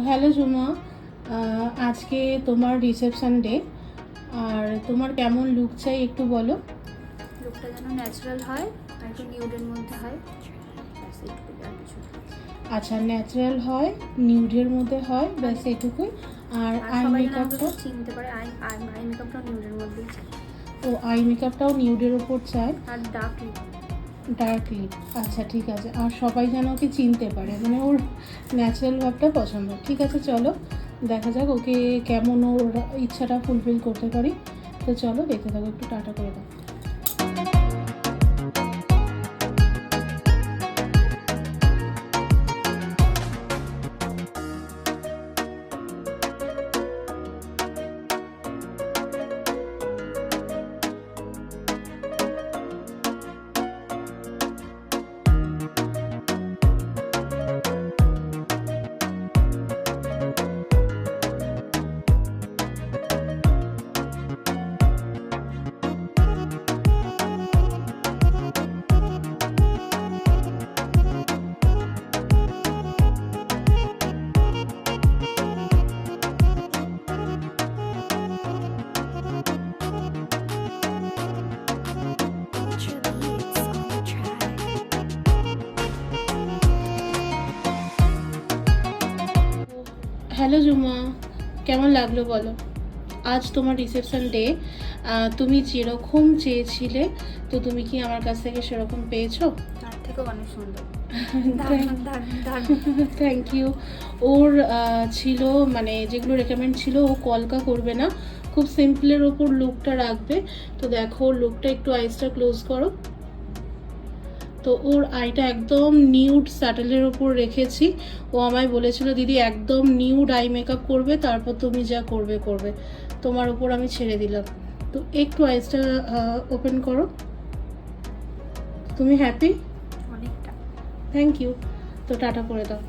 Hello জুমা, আজকে তোমার রিসেপশন ডে। আর তোমার কেমন লুক চাই একটু বলো। লুকটা যেন ন্যাচারাল হয় আর একটু নিউডের মধ্যে হয়, ব্যাস এইটুকুই, আর কিছু না। আচ্ছা, ন্যাচারাল হয়, নিউডের মধ্যে হয়, ব্যাস এটুকুই। আর আর আই সবাই যেন আমাকে মেকআপটা? খুব চিনতে পারে। আই মেকআপটাও নিউডের মধ্যেই চাই। ও, আই মেকআপটাও নিউডের ওপর চাই, আর ডার্ক লিপ। Dark lip. আচ্ছা ঠিক আছে, আর সবাই যেন ওকে চিনতে পারে, মানে ওর ন্যাচারাল ভাবটা পছন্দ। ঠিক আছে, চলো দেখা যাক ওকে কেমন ওর ইচ্ছাটা ফুলফিল করতে পারি। তো চলো দেখতে থাকো, একটু টাটা করে দাও। হ্যালো জুমা, কেমন লাগলো বলো? আজ তোমার রিসেপশন ডে, তুমি যেরকম চেয়েছিলে, তো তুমি কি আমার কাছ থেকে সেরকম পেয়েছো? তার থেকেও অনেক সুন্দর। দারুণ দারুণ দারুণ। Thank you. ওর ছিল, মানে যেগুলো রেকমেন্ড ছিল, ও কলকা করবে না, খুব সিম্পলের ওপর লুকটা রাখবে। তো দেখো লুকটা, একটু আইসটা ক্লোজ করো। তো ওর আইটা একদম নিউড স্যাটেলের ওপর রেখেছি। ও আমায় বলেছিল দিদি একদম নিউড আই মেকআপ করবে, তারপর তুমি যা করবে করবে, তোমার ওপর আমি ছেড়ে দিলাম। তো একটু আইসটা ওপেন করো। তুমি হ্যাপি? অনেকটা। Thank you. তো টাটা করে দাও।